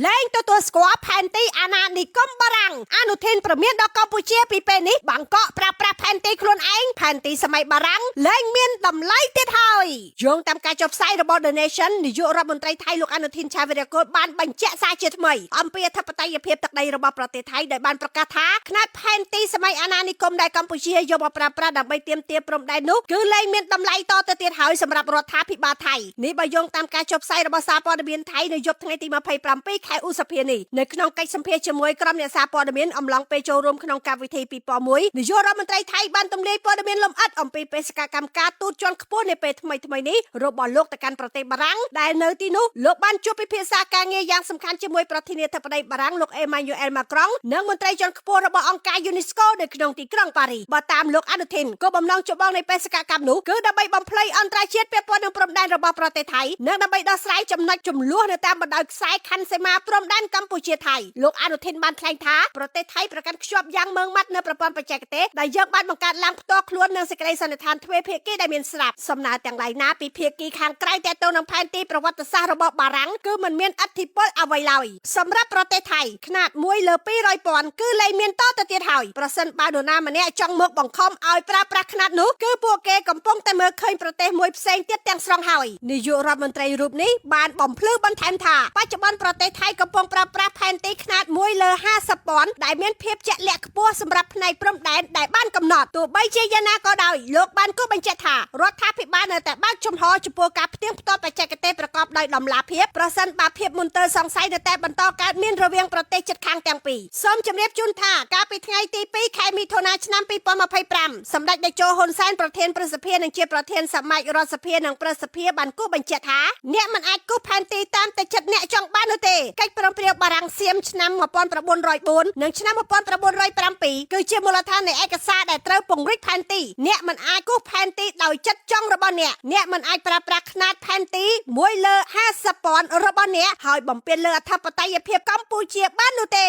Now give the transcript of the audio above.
លែងទទួលស្គាល់ផែនទីអាណានិគមបារាំងអនុធានប្រមានដល់កម្ពុជាពីពេលនេះបាងកកប្រើប្រាស់ផែនទីខ្លួនឯងផែនទីសម័យបារាំងលែងមានតម្លៃទៀតហើយយោងតាមការចុះផ្សាយរបស់ The Nation នាយករដ្ឋមន្ត្រីថៃលោកអនុធានឆាវិរៈកុលបានបញ្ជាក់សារជាថ្មីអំពីអធិបតេយ្យភាពទឹកដីរបស់ប្រទេសថៃដោយបានប្រកាសថាຂະຫນາດផែនទីសម័យអាណានិគមដែលកម្ពុជាយកមកប្រើប្រាស់ដើម្បីទាមទារព្រំដែននោះគឺលែងមានតម្លៃតទៅទៀតហើយសម្រាប់រដ្ឋាភិបាលថៃនេះបើយោងតាមការចុះផ្សាយរបស់សារព័ត៌មានថៃនៅយប់ថ្ងៃទី27 ខែឧសភានេះនៅក្នុងកិច្ចសម្ភាសជាមួយក្រុមអ្នកសារព័ត៌មានអំឡុងពេលចូលរួមក្នុងកម្មវិធីពិព័រណ៍មួយនាយករដ្ឋមន្ត្រីថៃបានទម្លាយព័ត៌មានលម្អិតអំពីបេសកកម្មការទូតជាន់ខ្ពស់នាពេលថ្មីនេះរបស់លោកទៅកាន់ប្រទេសបារាំងដែលនៅទីនោះលោកបានជួបពិភាក្សាការងារយ៉ាងសំខាន់ជាមួយប្រធានាធិបតីបារាំងលោកអេម៉ាញ៉ូអែលម៉ាក្រុងនិងមន្ត្រីជាន់ខ្ពស់របស់អង្គការ UNESCO នៅក្នុងទីក្រុងប៉ារីសបើតាមលោកអនុทิនក៏បំណងចម្បងនៃបេសកកម្មនោះគឺដើម្បីបំភ្លៃអន្តរជាតិពាក់ព័ន្ធនឹងព្រំដែនរបស់ប្រទេសថៃនិងដើម្បីដោះស្រាយចំណុចចំនួននៅតាមបណ្ដោយខ្សែខណ្ឌសីមាព្រំដែនកម្ពុជាថៃលោកអនុทิនបានថ្លែងថាប្រទេសថៃប្រកាន់ខ្ជាប់យ៉ាងម៉ឺងម៉ាត់នៅប្រព័ន្ធបច្ចេកទេសដែលយើងបានបង្កើតឡើងផ្ទាល់ខ្លួននឹងសេចក្តីសន្និដ្ឋានទ្វេភាគីដែលមានស្រាប់សំណើទាំងឡាយណាពីភាគីខាងក្រៅទាក់ទងនឹងផែនទីប្រវត្តិសាស្ត្ររបស់បារាំងគឺមិនមានអធិពលអ្វីឡើយសម្រាប់ប្រទេសថៃຂະຫນາດ1លើ200,000គឺលែងមានតទៅទៀតហើយប្រសិនបើនរណាម្នាក់ចង់មកបង្ខំឲ្យប្រើប្រាស់ຂະຫນាដនោះគឺពួកគេកំពុងតែមើលឃើញប្រទេសមួយផ្សេងទៀតទាំងស្រុងហើយនាយករដ្ឋមន្ត្រីរូបនេះបានបំភ្លឺបន្ថែមថាបច្ចុប្បន្នប្រទេសថៃកំពុងប្រើប្រាស់ផែនទីຂະຫນាដ1លើ50,000ដែលមានភាពជាក់លាក់ខ្ពស់សម្រាប់ផ្នែកព្រំដែនដែលបានកំណត់ទោះបីជាយ៉ាងណាក៏ដោយលោកបានគូបញ្ជាក់ថារដ្ឋាភិបាលនៅតែបើកចំហចំពោះការផ្ទៀងផ្ទាត់បច្ចេកទេសប្រកបដោយតម្លាភាពប្រសិនបើភាពមន្ទិលសង្ស័យនៅតែបន្តកើតមានរវាងប្រទេសជិតខាងទាំងពីរសូមជម្រាបជូនថាកាលពីថ្ងៃទី2 ខែមិថុនាឆ្នាំ2025សម្ដេចតេជោហ៊ុនសែនប្រធានព្រឹទ្ធសភានិងជាប្រធានសមាជរដ្ឋសភានិងព្រឹទ្ធសភាបានគូបញ្ជាក់ថាអ្នកមិនអាចគូសផែនទីតាមតែចិត្តអ្នកចង់បាននោះទេកិច្ចព្រមព្រៀងបារាំងសៀមឆ្នាំ1904និងឆ្នាំ1907គឺជាមូលដ្ឋាននៃឯកសារដែលត្រូវពង្រីកផែនទីអ្នកមិនអាចគូសផែនទីដោយចិត្តចង់របស់អ្នកមិនអាចប្រើប្រាស់ຂະຫນាដផែនទី1លើ50,000របស់អ្នកហើយបំពេញលើអធិបតេយ្យភាពកម្ពុជាបាននោះទេ